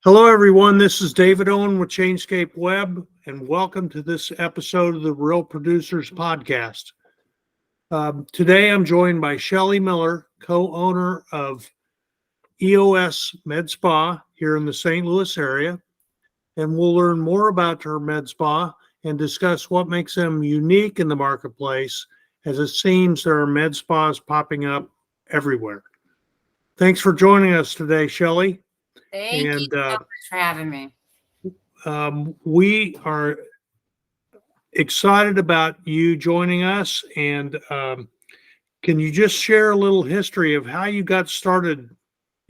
Hello, everyone. This is David Owen with Chainscape Web, and welcome to this episode of the Real Producers Podcast. Today, I'm joined by Shelley Miller, co-owner of EOS Med Spa here in the St. Louis area, and we'll learn more about her med spa and discuss what makes them unique in the marketplace, as it seems there are med spas popping up everywhere. Thanks for joining us today, Shelley. Thank you so much for having me. We are excited about you joining us. And can you just share a little history of how you got started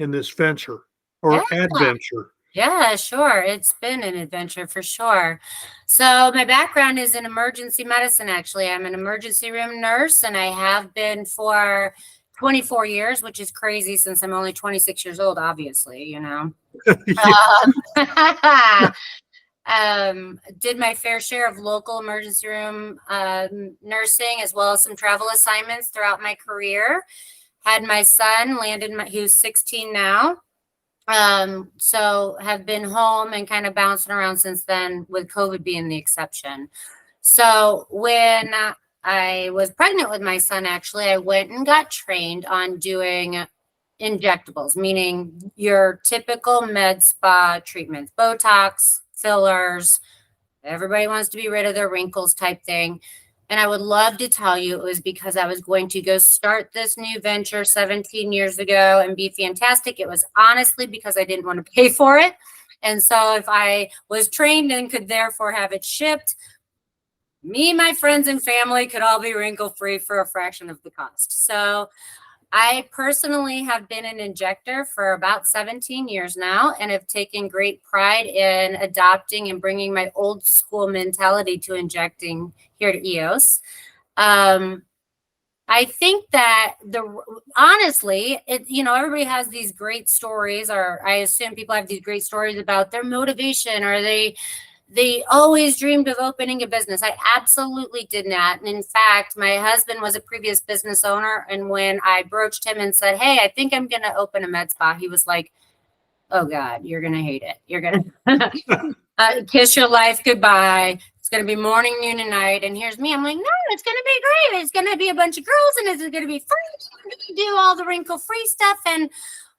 in this venture or adventure? Yeah, sure. It's been an adventure for sure. So my background is in emergency medicine, actually. I'm an emergency room nurse, and I have been for 24 years, which is crazy since I'm only 26 years old, obviously, you know. Did my fair share of local emergency room nursing, as well as some travel assignments throughout my career. Had my son, who's 16 now. So have been home and kind of bouncing around since then, with COVID being the exception. So when I was pregnant with my son, actually, I went and got trained on doing injectables, meaning your typical med spa treatments, Botox, fillers. Everybody wants to be rid of their wrinkles type thing. And I would love to tell you it was because I was going to go start this new venture 17 years ago and be fantastic. It was honestly because I didn't want to pay for it. And so if I was trained and could therefore have it shipped, me, my friends, and family could all be wrinkle-free for a fraction of the cost. So I personally have been an injector for about 17 years now and have taken great pride in adopting and bringing my old school mentality to injecting here to EOS. I think that honestly, everybody has these great stories, or I assume people have these great stories about their motivation, or they always dreamed of opening a business. I absolutely did not. And in fact, my husband was a previous business owner. And when I broached him and said, hey, I think I'm going to open a med spa, he was like, oh God, you're going to hate it. You're going to kiss your life goodbye. It's going to be morning, noon, and night. And here's me. I'm like, no, it's going to be great. It's going to be a bunch of girls, and it's going to be free. I'm going to do all the wrinkle-free stuff, and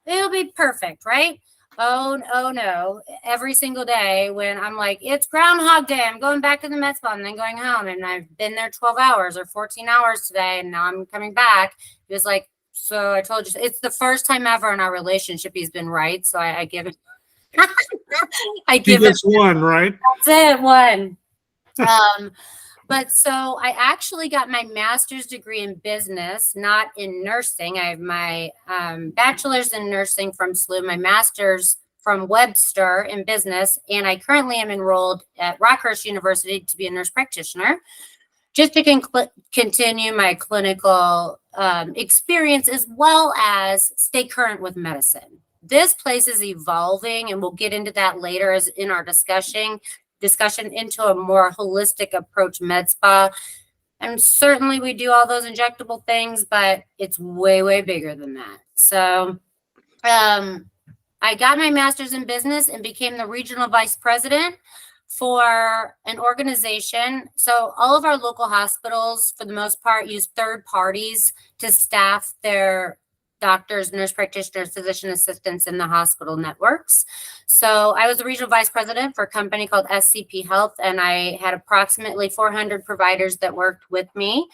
it'll be perfect, right? Oh no. Every single day when I'm like, it's Groundhog Day, I'm going back to the med spa and then going home. And I've been there 12 hours or 14 hours today. And now I'm coming back. He was like, so I told you, it's the first time ever in our relationship he's been right. So I give it. I give it one, right? That's it, one. But so I actually got my master's degree in business, not in nursing. I have my bachelor's in nursing from SLU, my master's from Webster in business, and I currently am enrolled at Rockhurst University to be a nurse practitioner, just to continue my clinical experience, as well as stay current with medicine. This place is evolving, and we'll get into that later as in our discussion into a more holistic approach med spa. And certainly we do all those injectable things, but it's way, way bigger than that. So I got my master's in business and became the regional vice president for an organization. So all of our local hospitals, for the most part, use third parties to staff their doctors, nurse practitioners, physician assistants in the hospital networks. So I was the regional vice president for a company called SCP Health, and I had approximately 400 providers that worked with me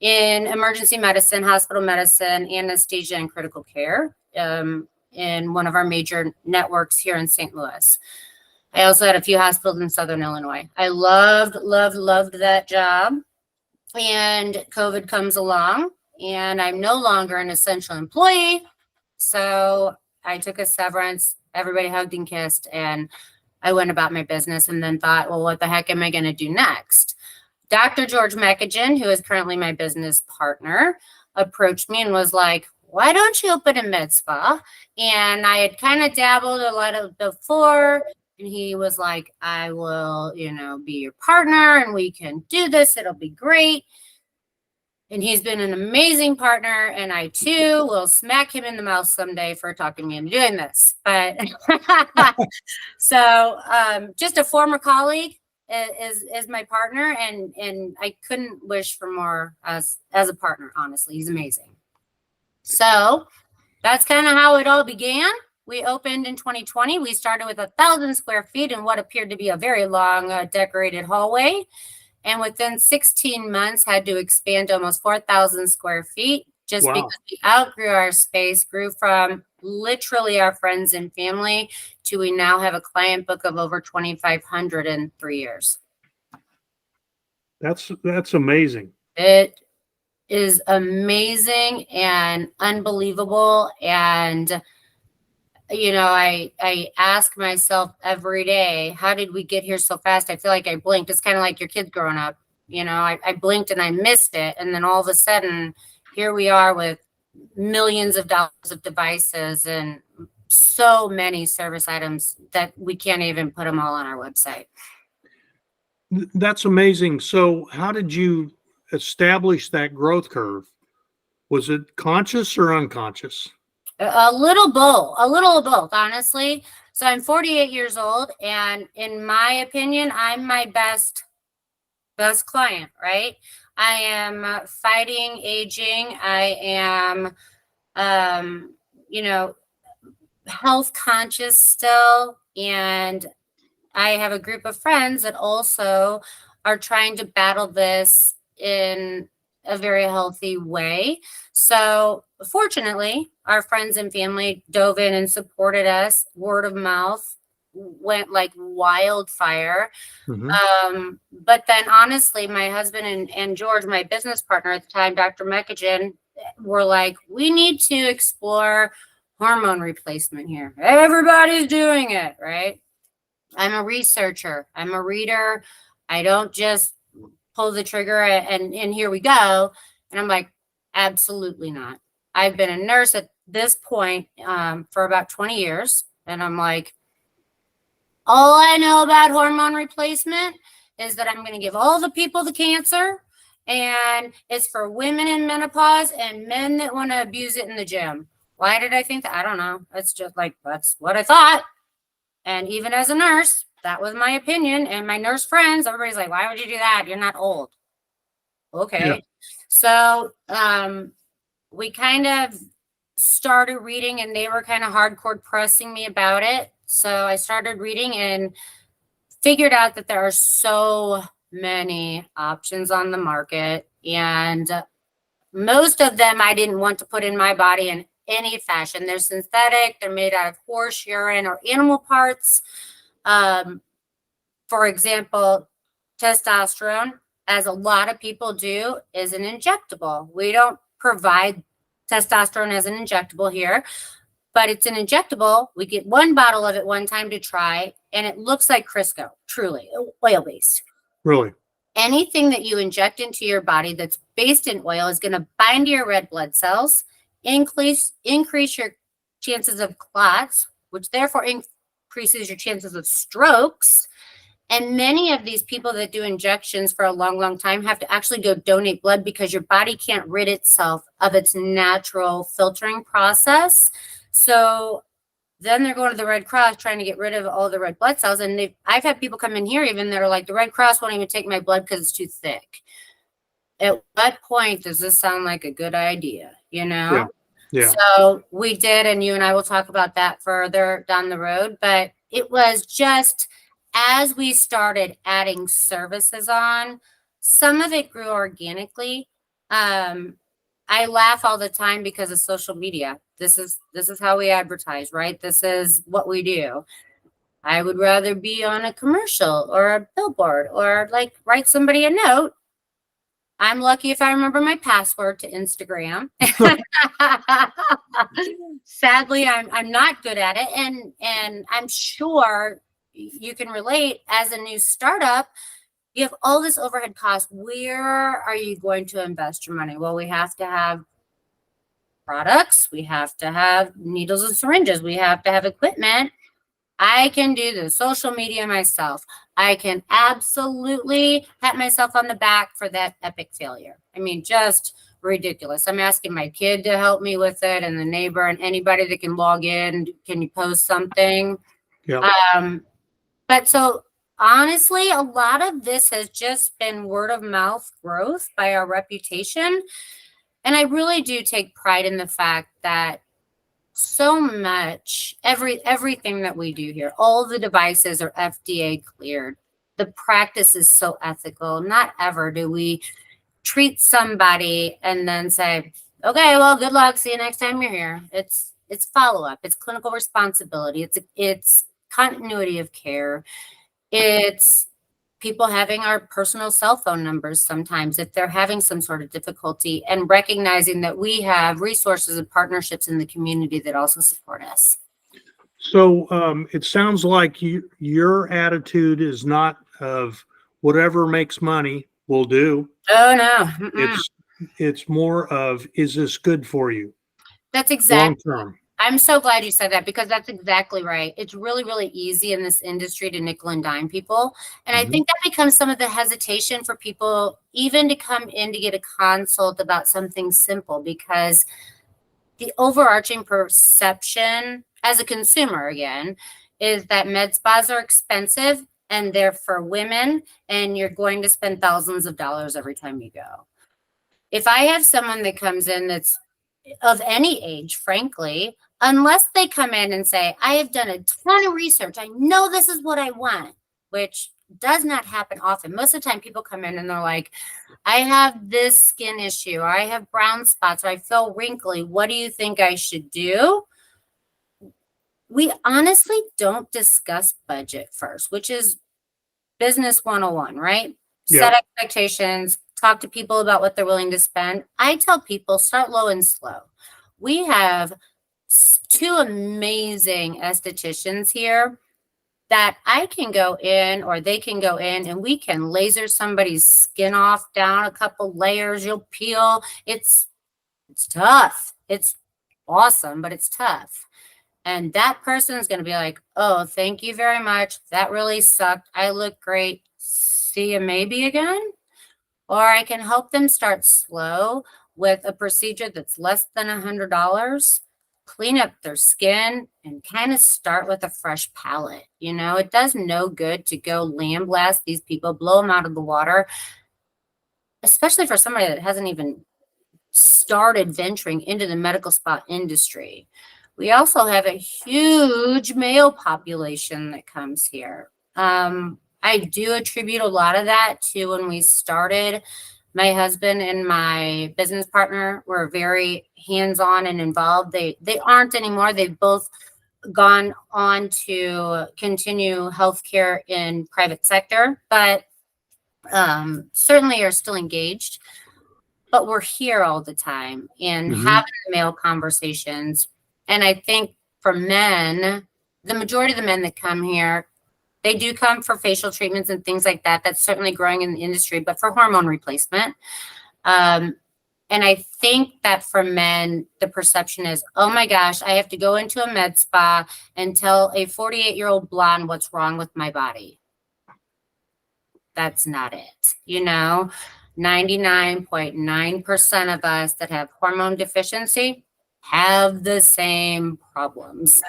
in emergency medicine, hospital medicine, anesthesia, and critical care in one of our major networks here in St. Louis. I also had a few hospitals in Southern Illinois. I loved that job. And COVID comes along, and I'm no longer an essential employee. So I took a severance, everybody hugged and kissed, and I went about my business and then thought, well, what the heck am I going to do next? Dr. George Mekajan, who is currently my business partner, approached me and was like, why don't you open a med spa? And I had kind of dabbled a lot before, and he was like, I will, be your partner, and we can do this. It'll be great. And he's been an amazing partner, and I too will smack him in the mouth someday for talking me into doing this. But so just a former colleague is my partner, and I couldn't wish for more as a partner. Honestly, he's amazing. So that's kind of how it all began. We opened in 2020. We started with 1,000 square feet in what appeared to be a very long decorated hallway. And within 16 months, had to expand to almost 4,000 square feet just because we outgrew our space, grew from literally our friends and family to we now have a client book of over 2,500 in 3 years. That's amazing. It is amazing and unbelievable. And I ask myself every day, how did we get here so fast? I feel like I blinked. It's kind of like your kids growing up. I blinked and I missed it. And then all of a sudden, here we are with millions of dollars of devices and so many service items that we can't even put them all on our website. That's amazing. So how did you establish that growth curve? Was it conscious or unconscious? A little of both, honestly. So I'm 48 years old, and in my opinion, I'm my best client, right? I am fighting aging. I am, health conscious still, and I have a group of friends that also are trying to battle this in a very healthy way. So fortunately, our friends and family dove in and supported us. Word of mouth went like wildfire. Mm-hmm. But then honestly, my husband and George, my business partner at the time, Dr. Mekajan, were like, we need to explore hormone replacement here. Everybody's doing it, right? I'm a researcher. I'm a reader. I don't just pull the trigger and here we go. And I'm like, absolutely not. I've been a nurse at this point for about 20 years. And I'm like, all I know about hormone replacement is that I'm going to give all the people the cancer, and it's for women in menopause and men that want to abuse it in the gym. Why did I think that? I don't know. It's just like, that's what I thought. And even as a nurse, that was my opinion. And my nurse friends, everybody's like, why would you do that? You're not old. Okay. Yeah. So we kind of started reading, and they were kind of hardcore pressing me about it. So I started reading and figured out that there are so many options on the market. And most of them I didn't want to put in my body in any fashion. They're synthetic. They're made out of horse urine or animal parts. For example, testosterone, as a lot of people do, is an injectable. We don't provide testosterone as an injectable here, but it's an injectable. We get one bottle of it one time to try, and it looks like Crisco, truly, oil-based. Really? Anything that you inject into your body that's based in oil is going to bind to your red blood cells, increase your chances of clots, which therefore increases your chances of strokes. And many of these people that do injections for a long, long time have to actually go donate blood because your body can't rid itself of its natural filtering process. So then they're going to the Red Cross trying to get rid of all the red blood cells. And I've had people come in here even that are like, the Red Cross won't even take my blood because it's too thick. At what point does this sound like a good idea? Yeah. So we did, and you and I will talk about that further down the road. But it was just, as we started adding services on, some of it grew organically. I laugh all the time because of social media. This is how we advertise, right? This is what we do. I would rather be on a commercial or a billboard or like write somebody a note. I'm lucky if I remember my password to Instagram. Sadly, I'm not good at it. And I'm sure you can relate as a new startup. You have all this overhead cost. Where are you going to invest your money? Well, we have to have products. We have to have needles and syringes. We have to have equipment. I can do the social media myself. I can absolutely pat myself on the back for that epic failure. I mean, just ridiculous. I'm asking my kid to help me with it, and the neighbor, and anybody that can log in. Can you post something? Yeah. But so honestly, a lot of this has just been word of mouth growth by our reputation. And I really do take pride in the fact that so much, everything that we do here, all the devices are FDA cleared. The practice is so ethical. Not ever do we treat somebody and then say, okay, well, good luck. See you next time you're here. It's follow-up. It's clinical responsibility. It's continuity of care. It's people having our personal cell phone numbers sometimes if they're having some sort of difficulty, and recognizing that we have resources and partnerships in the community that also support us. So it sounds like your attitude is not of whatever makes money will do. Oh, no. Mm-mm. It's more of, is this good for you? That's exactly. Long term. I'm so glad you said that, because that's exactly right. It's really, really easy in this industry to nickel and dime people. And I think that becomes some of the hesitation for people even to come in to get a consult about something simple, because the overarching perception as a consumer, again, is that med spas are expensive and they're for women, and you're going to spend thousands of dollars every time you go. If I have someone that comes in that's of any age, frankly, unless they come in and say, I have done a ton of research, I know this is what I want, which does not happen often. Most of the time people come in and they're like, I have this skin issue, or I have brown spots, or I feel wrinkly. What do you think I should do? We honestly don't discuss budget first, which is business 101, right? Yeah. Set expectations, talk to people about what they're willing to spend. I tell people, start low and slow. We have two amazing estheticians here that I can go in, or they can go in, and we can laser somebody's skin off down a couple layers. You'll peel. It's tough. It's awesome, but it's tough. And that person is going to be like, oh, thank you very much. That really sucked. I look great. See you maybe again. Or I can help them start slow with a procedure that's less than $100, clean up their skin, and kind of start with a fresh palette. You know, it does no good to go lamb-blast these people, blow them out of the water, especially for somebody that hasn't even started venturing into the medical spa industry. We also have a huge male population that comes here. I do attribute a lot of that to when we started. My husband and my business partner were very hands-on and involved. They aren't anymore. They've both gone on to continue healthcare in private sector, but certainly are still engaged. But we're here all the time and having the male conversations. And I think for men, the majority of the men that come here, they do come for facial treatments and things like that. That's certainly growing in the industry, but for hormone replacement. And I think that for men, the perception is, oh my gosh, I have to go into a med spa and tell a 48-year-old blonde what's wrong with my body. That's not it. You know, 99.9% of us that have hormone deficiency have the same problems.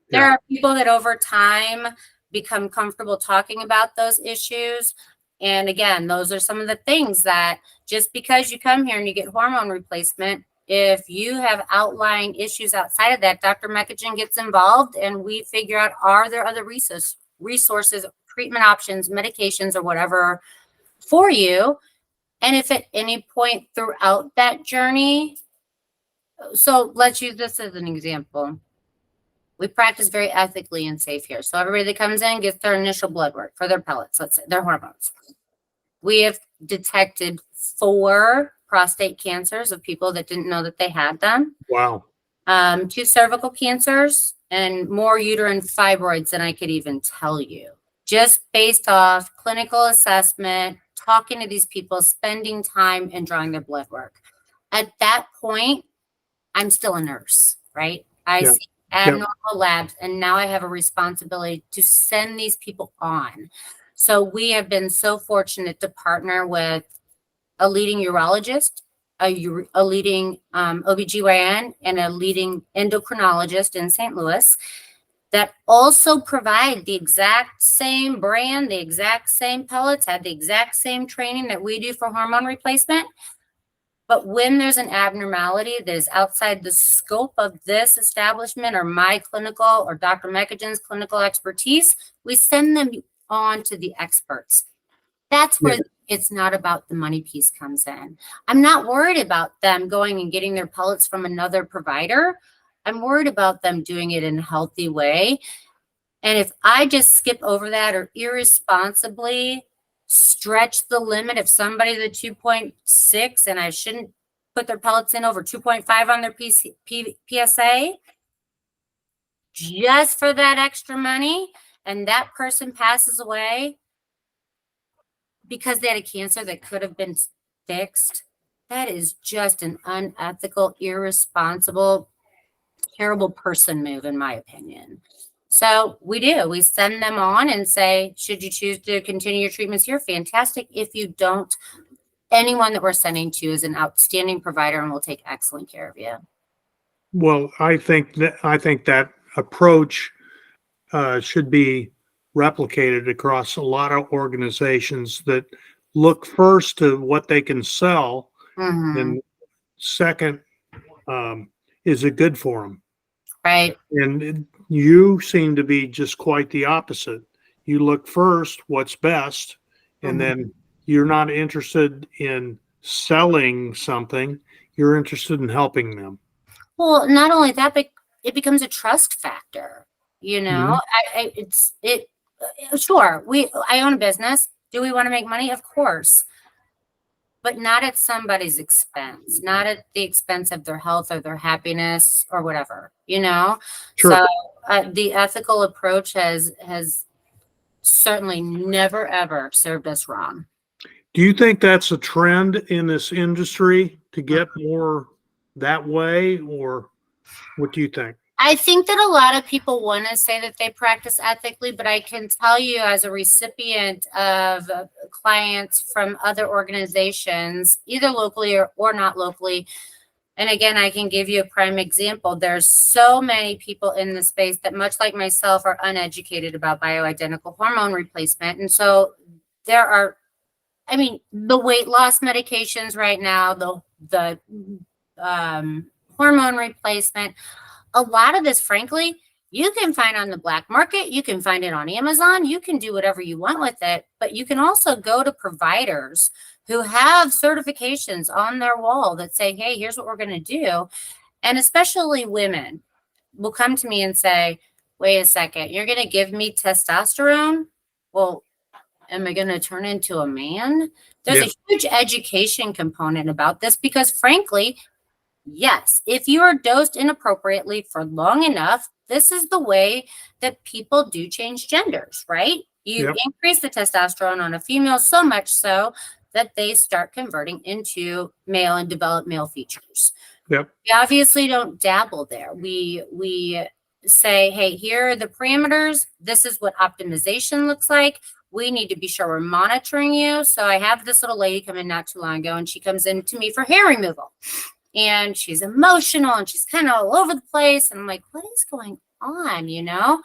There are people that over time become comfortable talking about those issues. And again, those are some of the things that just because you come here and you get hormone replacement, if you have outlying issues outside of that, Dr. Mekajan gets involved and we figure out, are there other resources, treatment options, medications, or whatever for you. And if at any point throughout that journey, so let's use this as an example. We practice very ethically and safe here. So everybody that comes in gets their initial blood work for their pellets, let's say, their hormones. We have detected 4 prostate cancers of people that didn't know that they had them. Wow. 2 cervical cancers and more uterine fibroids than I could even tell you. Just based off clinical assessment, talking to these people, spending time and drawing their blood work. At that point, I'm still a nurse, right? I see abnormal labs, and now I have a responsibility to send these people on. So we have been so fortunate to partner with a leading urologist a leading OBGYN and a leading endocrinologist in St. Louis that also provide the exact same brand, the exact same pellets, had the exact same training that we do for hormone replacement. But when there's an abnormality that is outside the scope of this establishment or my clinical or Dr. Mekajan's clinical expertise, we send them on to the experts. That's where it's not about the money piece comes in. I'm not worried about them going and getting their pellets from another provider. I'm worried about them doing it in a healthy way. And if I just skip over that or irresponsibly stretch the limit, if somebody's a 2.6 and I shouldn't put their pellets in over 2.5 on their PSA, just for that extra money, and that person passes away because they had a cancer that could have been fixed, that is just an unethical, irresponsible, terrible person move, in my opinion. So we send them on and say, should you choose to continue your treatments here, fantastic. If you don't, anyone that we're sending to is an outstanding provider and will take excellent care of you. Well, I think that approach should be replicated across a lot of organizations that look first to what they can sell, and second, is it good for them? Right. And you seem to be just quite the opposite. You look first what's best, and then you're not interested in selling something. You're interested in helping them. Well, not only that, but it becomes a trust factor. You know, sure. I own a business. Do we want to make money? Of course. But not at somebody's expense, not at the expense of their health or their happiness or whatever, you know? Sure. So the ethical approach has certainly never, ever served us wrong. Do you think that's a trend in this industry to get more that way, or what do you think? I think that a lot of people want to say that they practice ethically, but I can tell you as a recipient of clients from other organizations, either locally or not locally, and again, I can give you a prime example. There's so many people in the space that, much like myself, are uneducated about bioidentical hormone replacement. And so there are, the weight loss medications right now, the hormone replacement, a lot of this, frankly, you can find on the black market. You can find it on Amazon. You can do whatever you want with it, but you can also go to providers who have certifications on their wall that say, hey, here's what we're going to do. And especially women will come to me and say, wait a second, you're going to give me testosterone? Well, am I going to turn into a man? There's a huge education component about this because, frankly, yes, if you are dosed inappropriately for long enough, this is the way that people do change genders, right? You increase the testosterone on a female so much so that they start converting into male and develop male features. We obviously don't dabble there. We say, hey, here are the parameters. This is what optimization looks like. We need to be sure we're monitoring you. So I have this little lady come in not too long ago, and she comes in to me for hair removal. And she's emotional and she's kind of all over the place. And I'm like, what is going on, you know?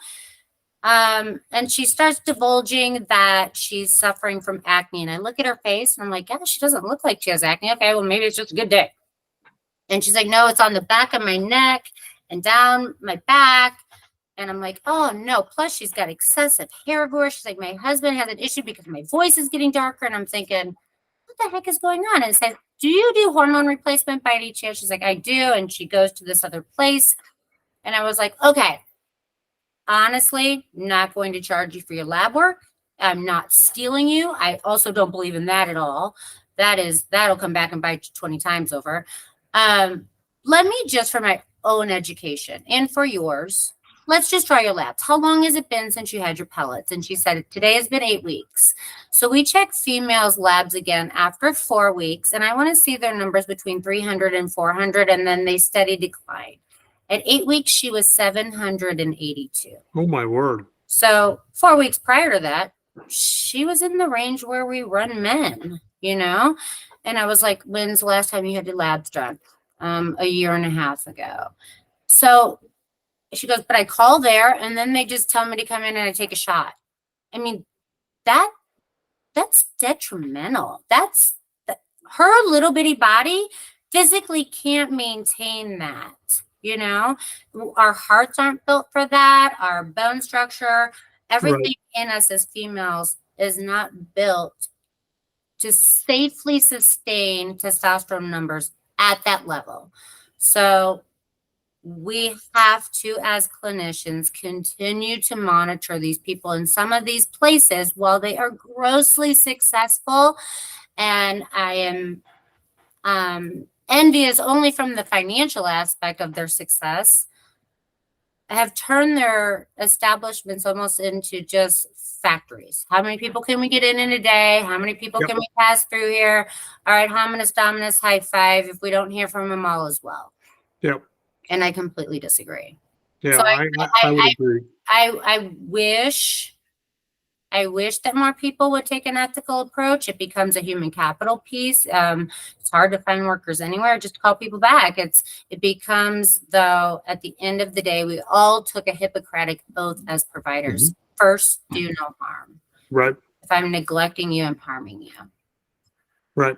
And she starts divulging that she's suffering from acne. And I look at her face and I'm like, yeah, she doesn't look like she has acne. Okay, well, maybe it's just a good day. And she's like, no, it's on the back of my neck and down my back. And I'm like, oh, no. Plus, she's got excessive hair growth. She's like, my husband has an issue because my voice is getting darker. And I'm thinking, what the heck is going on? And it says, do you do hormone replacement by any chance? She's like, I do. And she goes to this other place. And I was like, okay, honestly, not going to charge you for your lab work. I'm not stealing you. I also don't believe in that at all. That'll come back and bite you 20 times over. Let me just, for my own education and for yours, let's just try your labs. How long has it been since you had your pellets? And she said, today has been 8 weeks. So we checked females' labs again after 4 weeks, and I want to see their numbers between 300 and 400, and then they steady decline. At 8 weeks, she was 782. Oh, my word. So 4 weeks prior to that, she was in the range where we run men. you know? And I was like, when's the last time you had your labs done? A year and a half ago. So she goes, but I call there and then they just tell me to come in and I take a shot. I mean, that's detrimental. Her little bitty body physically can't maintain that. You know, our hearts aren't built for that. Our bone structure, everything in us as females is not built to safely sustain testosterone numbers at that level. So we have to, as clinicians, continue to monitor these people in some of these places while they are grossly successful. And I am envious only from the financial aspect of their success. Have turned their establishments almost into just factories. How many people can we get in a day? How many people can we pass through here? All right, hominis dominus, high five. If we don't hear from them all as well. Yep. And I completely disagree. Yeah, So I would agree. I wish that more people would take an ethical approach. It becomes a human capital piece. It's hard to find workers anywhere. Just call people back. It becomes, though, at the end of the day, we all took a Hippocratic oath as providers. First, do no harm. Right. If I'm neglecting you, I'm harming you. Right.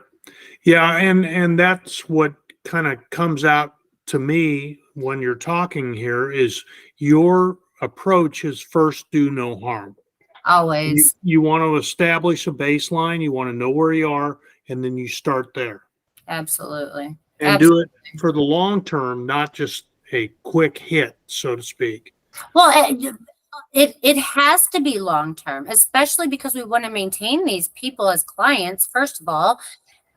Yeah, and that's what kind of comes out to me when you're talking here is your approach is first do no harm. Always. You want to establish a baseline, you want to know where you are, and then you start there. Absolutely. And do it for the long term, not just a quick hit, so to speak. Well, it has to be long term, especially because we want to maintain these people as clients, first of all.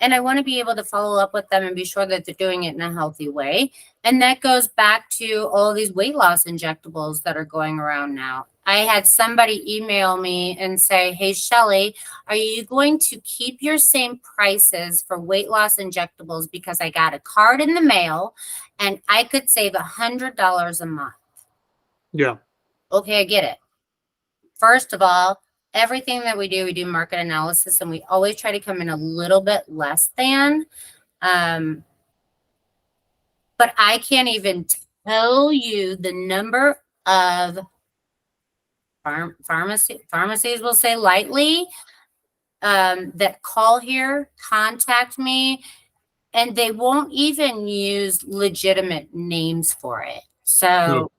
And I want to be able to follow up with them and be sure that they're doing it in a healthy way. And that goes back to all these weight loss injectables that are going around now. I had somebody email me and say, hey, Shelley, are you going to keep your same prices for weight loss injectables? Because I got a card in the mail and I could save $100 a month. Yeah. Okay, I get it. First of all, everything that we do market analysis, and we always try to come in a little bit less than. But I can't even tell you the number of pharmacies, will say lightly, that call here, contact me, and they won't even use legitimate names for it. So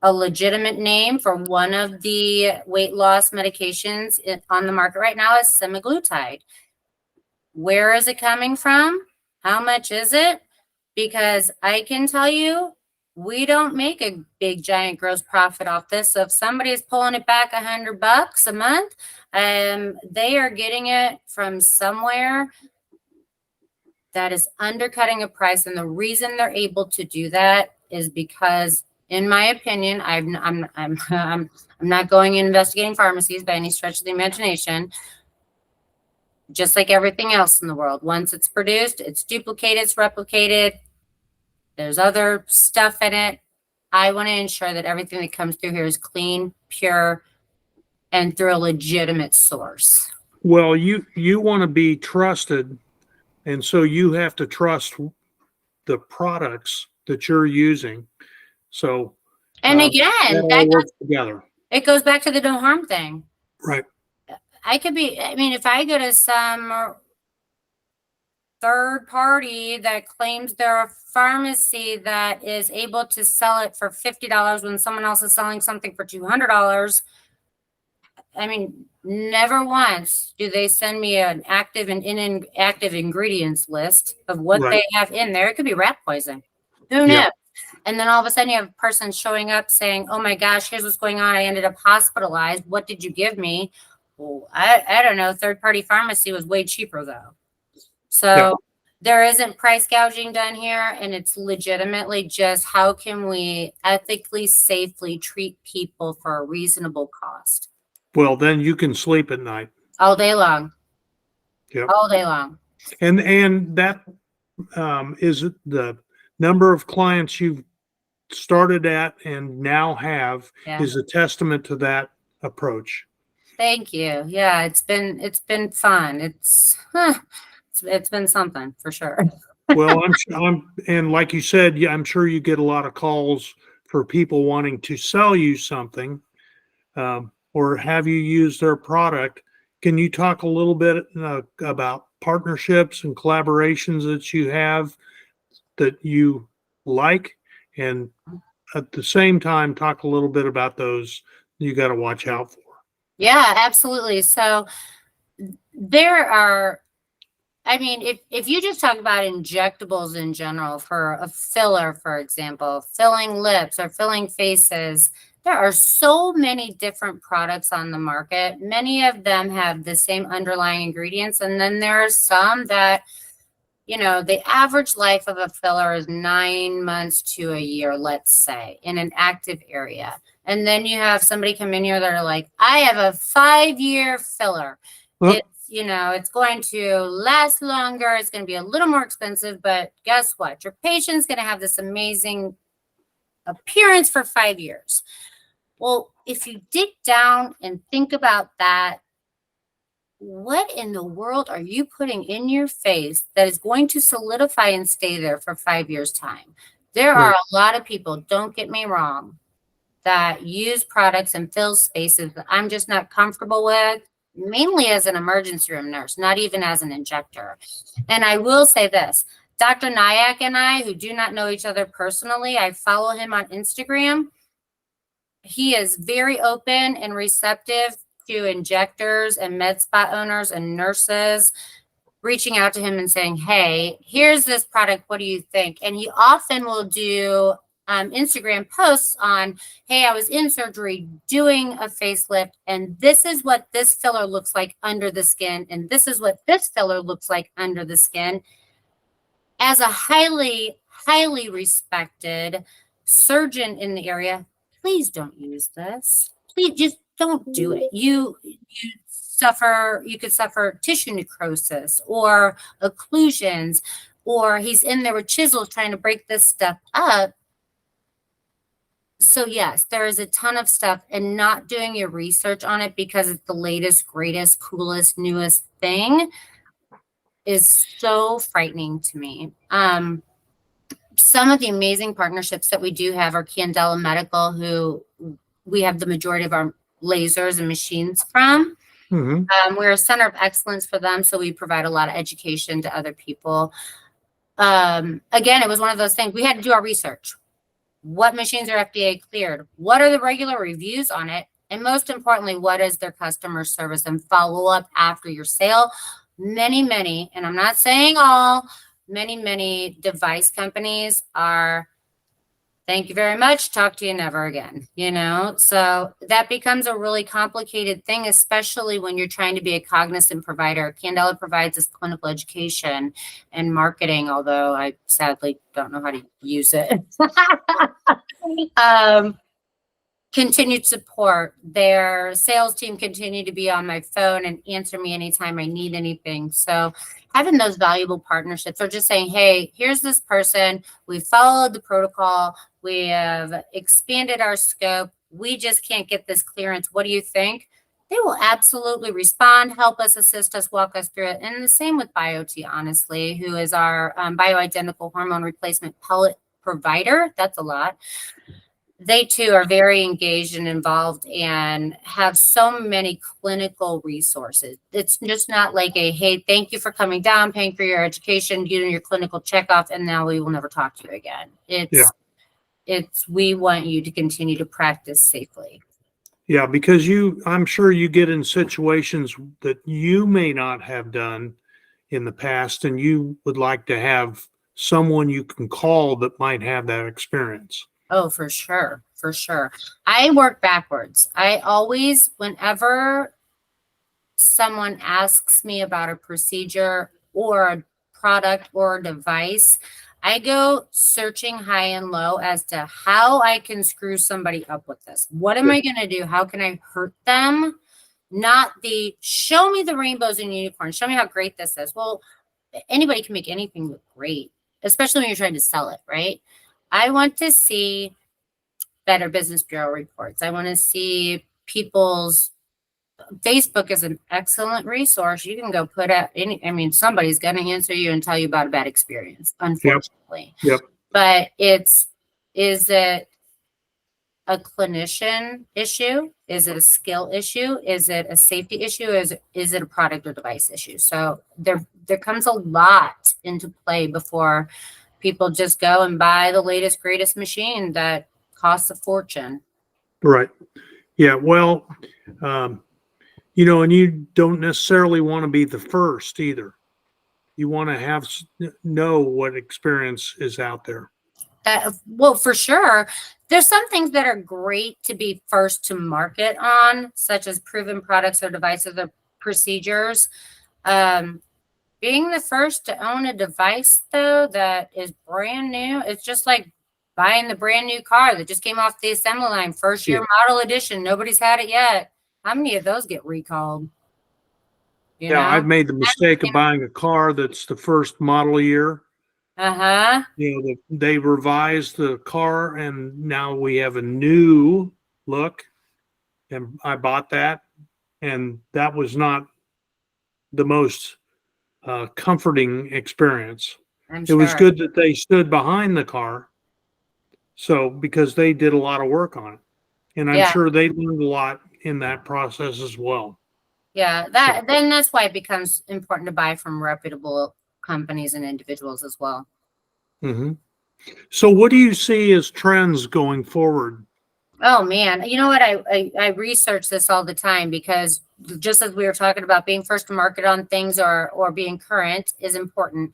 a legitimate name for one of the weight loss medications on the market right now is semaglutide. Where is it coming from? How much is it? Because I can tell you, we don't make a big giant gross profit off this. So if somebody is pulling it back $100 a month, they are getting it from somewhere that is undercutting a price. And the reason they're able to do that is because, in my opinion, I'm not going and investigating pharmacies by any stretch of the imagination. Just like everything else in the world, once it's produced, it's duplicated, it's replicated. There's other stuff in it. I want to ensure that everything that comes through here is clean, pure, and through a legitimate source. Well, you want to be trusted, and so you have to trust the products that you're using. So, and again, that works together. It goes back to the no harm thing. Right. If I go to some third party that claims they're a pharmacy that is able to sell it for $50 when someone else is selling something for $200, never once do they send me an active and inactive ingredients list of what they have in there. It could be rat poison. Who knows? And then all of a sudden you have a person showing up saying, oh my gosh, here's what's going on. I ended up hospitalized. What did you give me? Well, I don't know. Third-party pharmacy was way cheaper though. So there isn't price gouging done here, and it's legitimately just how can we ethically, safely treat people for a reasonable cost. Well, then you can sleep at night. All day long. Yep. All day long. And that is the number of clients you've started at and now have is a testament to that approach. Thank you. Yeah, it's been fun. It's been something for sure. Well, and like you said, yeah, I'm sure you get a lot of calls for people wanting to sell you something, or have you used their product. Can you talk a little bit about partnerships and collaborations that you have that you like, and at the same time talk a little bit about those you got to watch out for? Yeah, absolutely. So there are, I mean, if you just talk about injectables in general, for a filler, for example, filling lips or filling faces, there are so many different products on the market. Many of them have the same underlying ingredients. And then there are some that, the average life of a filler is 9 months to a year, let's say, in an active area. And then you have somebody come in here that are like, I have a 5-year filler. Well, It's going to last longer. It's going to be a little more expensive, but guess what? Your patient's going to have this amazing appearance for 5 years. Well, if you dig down and think about that, what in the world are you putting in your face that is going to solidify and stay there for 5 years' time? There are right. a lot of people, don't get me wrong, that use products and fill spaces that I'm just not comfortable with, mainly as an emergency room nurse, not even as an injector. And I will say this, Dr. Nyack and I, who do not know each other personally, I follow him on Instagram. He is very open and receptive to injectors and med spa owners and nurses reaching out to him and saying, hey, here's this product. What do you think? And he often will do Instagram posts on, hey, I was in surgery doing a facelift, and this is what this filler looks like under the skin, and this is what this filler looks like under the skin. As a highly, highly respected surgeon in the area, please don't use this. Please just don't do it. You could suffer tissue necrosis or occlusions, or he's in there with chisels trying to break this stuff up. So yes, there is a ton of stuff, and not doing your research on it because it's the latest, greatest, coolest, newest thing is so frightening to me. Some of the amazing partnerships that we do have are Candela Medical, who we have the majority of our lasers and machines from. We're a center of excellence for them, so we provide a lot of education to other people. Again, it was one of those things. We had to do our research. What machines are FDA cleared? What are the regular reviews on it? And most importantly, what is their customer service and follow up after your sale? Many, and I'm not saying all, many device companies are, thank you very much, talk to you never again, So that becomes a really complicated thing, especially when you're trying to be a cognizant provider. Candela provides us clinical education and marketing, although I sadly don't know how to use it. Continued support. Their sales team continue to be on my phone and answer me anytime I need anything. So having those valuable partnerships, or just saying, hey, here's this person. We followed the protocol. We have expanded our scope. We just can't get this clearance. What do you think? They will absolutely respond, help us, assist us, walk us through it. And the same with BioT, honestly, who is our bioidentical hormone replacement pellet provider. That's a lot. They too are very engaged and involved and have so many clinical resources. It's just not like a, hey, thank you for coming down, paying for your education, getting your clinical checkoff, and now we will never talk to you again. It's we want you to continue to practice safely. Yeah, because I'm sure you get in situations that you may not have done in the past, and you would like to have someone you can call that might have that experience. Oh, for sure. I work backwards. I always, whenever someone asks me about a procedure or a product or a device, I go searching high and low as to how I can screw somebody up with this. What am I going to do? How can I hurt them? Not the show me the rainbows and unicorns. Show me how great this is. Well, anybody can make anything look great, especially when you're trying to sell it, right? I want to see Better Business Bureau reports. I want to see people's Facebook is an excellent resource. You can go put out somebody's going to answer you and tell you about a bad experience, unfortunately. Yep. But is it a clinician issue? Is it a skill issue? Is it a safety issue? Is it a product or device issue? So there comes a lot into play before people just go and buy the latest, greatest machine that costs a fortune. Right. Yeah. Well, and you don't necessarily want to be the first either. You want to know what experience is out there. Well, for sure. There's some things that are great to be first to market on, such as proven products or devices or procedures. Being the first to own a device, though, that is brand new, it's just like buying the brand new car that just came off the assembly line, first year model edition. Nobody's had it yet. How many of those get recalled? I've made the mistake of buying a car that's the first model year. Uh-huh. They revised the car and now we have a new look. And I bought that, and that was not the most comforting experience. It was good that they stood behind the car. So, because they did a lot of work on it. And I'm sure they learned a lot in that process as well. Yeah, then that's why it becomes important to buy from reputable companies and individuals as well. Mm-hmm. So what do you see as trends going forward? Oh man, you know what? I research this all the time because just as we were talking about being first to market on things or being current is important.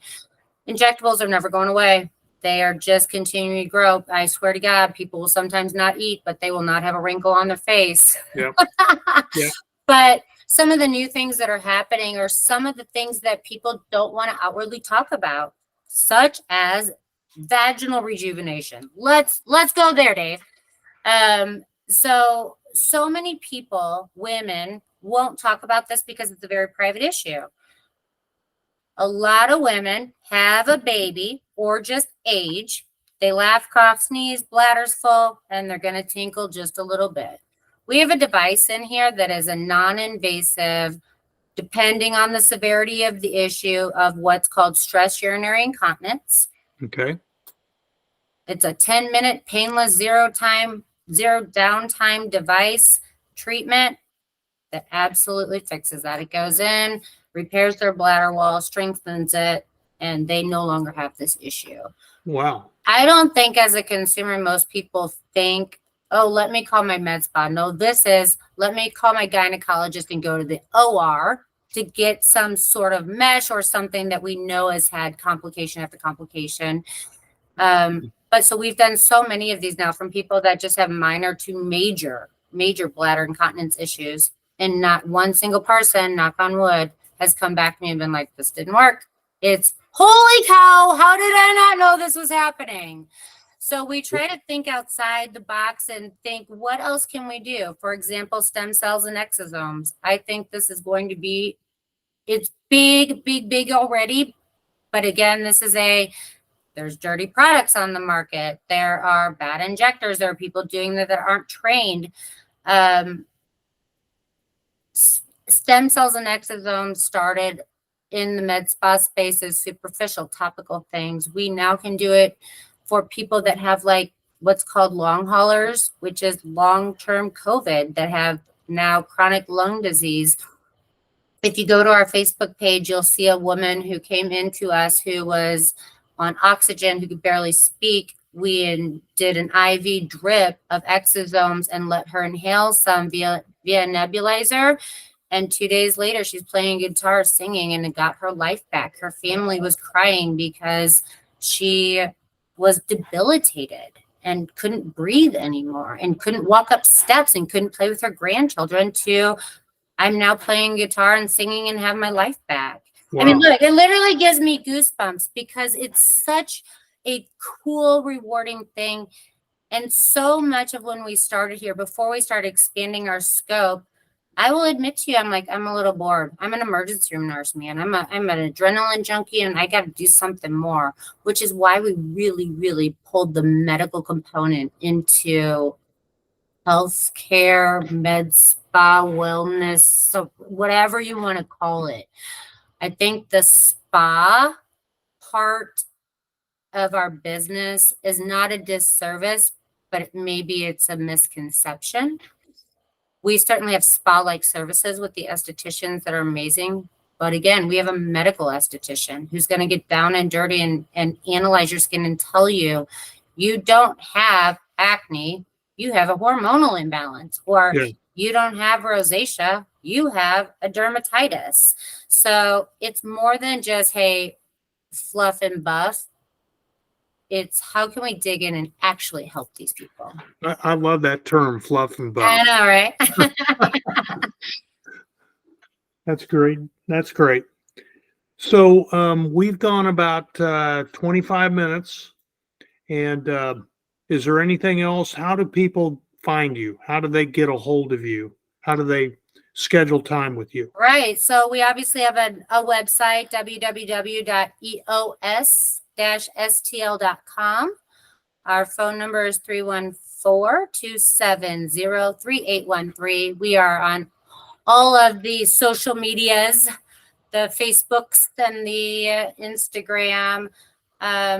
Injectables are never going away. They are just continuing to grow. I swear to God, people will sometimes not eat, but they will not have a wrinkle on their face. Yep. Yep. But some of the new things that are happening are some of the things that people don't want to outwardly talk about, such as vaginal rejuvenation. Let's go there, Dave. So many people, women, won't talk about this because it's a very private issue. A lot of women have a baby or just age. They laugh, cough, sneeze, bladder's full, and they're going to tinkle just a little bit. We have a device in here that is a non-invasive, depending on the severity of the issue, of what's called stress urinary incontinence. Okay. It's a 10-minute painless zero downtime device treatment that absolutely fixes that. It goes in, repairs their bladder wall, strengthens it, and they no longer have this issue. Wow. I don't think as a consumer, most people think, oh, let me call my med spa. No, this is, let me call my gynecologist and go to the OR to get some sort of mesh or something that we know has had complication after complication. But so we've done so many of these now from people that just have minor to major bladder incontinence issues. And not one single person, knock on wood, has come back to me and been like, this didn't work. It's holy cow. How did I not know this was happening? So we try to think outside the box and think, what else can we do? For example, stem cells and exosomes. I think this is going to be, it's big already. But again, there's dirty products on the market. There are bad injectors. There are people doing that aren't trained. Stem cells and exosomes started in the med spa space as superficial topical things. We now can do it for people that have like what's called long haulers, which is long-term COVID, that have now chronic lung disease. If you go to our Facebook page, you'll see a woman who came into us who was on oxygen, who could barely speak. We did an IV drip of exosomes and let her inhale some via nebulizer. And 2 days later, she's playing guitar, singing, and it got her life back. Her family was crying because she was debilitated and couldn't breathe anymore and couldn't walk up steps and couldn't play with her grandchildren to, I'm now playing guitar and singing and have my life back. Wow. I mean, look, it literally gives me goosebumps because it's such a cool, rewarding thing. And so much of when we started here, before we started expanding our scope, I will admit to you, I'm a little bored. I'm an emergency room nurse, man. I'm an adrenaline junkie, and I got to do something more, which is why we really pulled the medical component into healthcare, med spa, spa, wellness, so whatever you want to call it. I think the spa part of our business is not a disservice, but maybe it's a misconception. We certainly have spa-like services with the estheticians that are amazing. But again, we have a medical esthetician who's going to get down and dirty and analyze your skin and tell you, you don't have acne, you have a hormonal imbalance, or Yeah. you don't have rosacea, you have a dermatitis. So it's more than just, hey, fluff and buff. It's how can we dig in and actually help these people? I love that term, fluff and buff. I know, right? That's great. That's great. So we've gone about 25 minutes. And is there anything else? How do people find you? How do they get a hold of you? How do they schedule time with you? Right. So we obviously have a website, www.eos-stl.com. Our phone number is 314-270-3813. We are on all of the social medias, the Facebooks and the Instagram.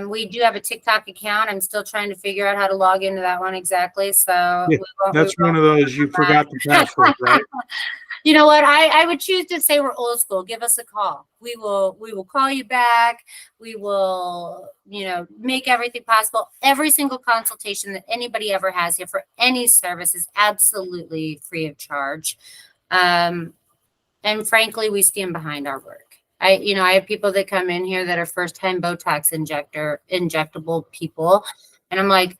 We do have a TikTok account. I'm still trying to figure out how to log into that one exactly. So Yeah, that's one of those you forgot the password, right? You know what? I would choose to say we're old school. Give us a call. We will call you back. We will, make everything possible. Every single consultation that anybody ever has here for any service is absolutely free of charge. And frankly, we stand behind our work. I have people that come in here that are first-time Botox injectable people. And I'm like,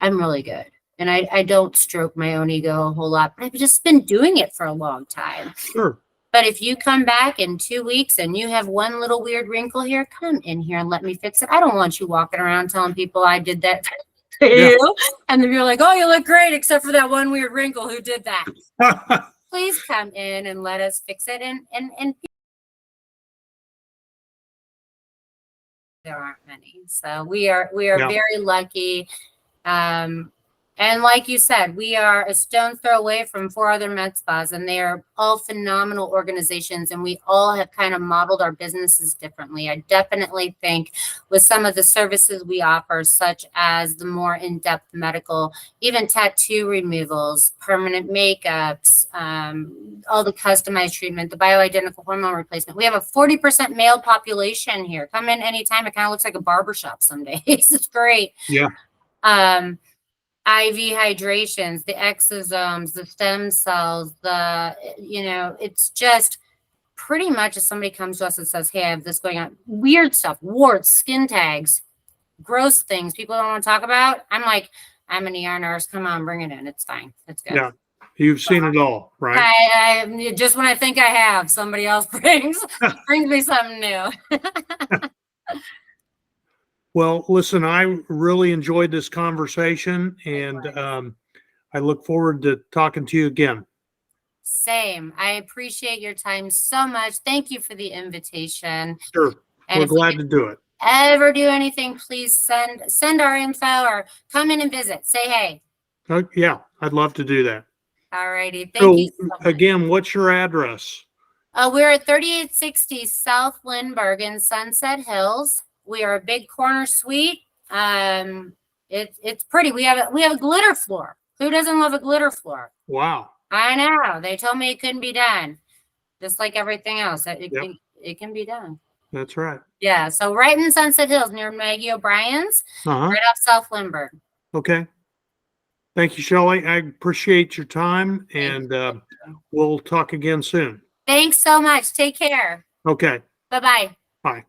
I'm really good. And I don't stroke my own ego a whole lot, but I've just been doing it for a long time. Sure. But if you come back in 2 weeks and you have one little weird wrinkle here, come in here and let me fix it. I don't want you walking around telling people I did that to you. And then you're like, oh, you look great, except for that one weird wrinkle. Who did that? Please come in and let us fix it. And there aren't many. So we are very lucky. And like you said, we are a stone's throw away from 4 other med spas, and they are all phenomenal organizations, and we all have kind of modeled our businesses differently. I definitely think with some of the services we offer, such as the more in-depth medical, even tattoo removals, permanent makeups, all the customized treatment, the bioidentical hormone replacement. We have a 40% male population here. Come in anytime. It kind of looks like a barbershop some days. It's great. Yeah. IV hydrations, the exosomes, the stem cells, it's just pretty much if somebody comes to us and says, hey, I have this going on, weird stuff, warts, skin tags, gross things people don't want to talk about. I'm like, I'm an ER nurse. Come on, bring it in. It's fine. It's good. Yeah. You've seen it all, right? I just when I think I have, somebody else brings me something new. Well, listen, I really enjoyed this conversation, and I look forward to talking to you again. Same. I appreciate your time so much. Thank you for the invitation. Sure. And we're glad to do it. Ever do anything, please send our info or come in and visit. Say hey. Yeah, I'd love to do that. All righty. Thank you so much. Again, what's your address? We're at 3860 South Lindbergh in Sunset Hills. We are a big corner suite. It's pretty. We have a glitter floor. Who doesn't love a glitter floor? Wow. I know. They told me it couldn't be done. Just like everything else. It can be done. That's right. Yeah. So right in Sunset Hills near Maggie O'Brien's, right off South Lindbergh. Okay. Thank you, Shelley. I appreciate your time, and we'll talk again soon. Thanks so much. Take care. Okay. Bye-bye. Bye.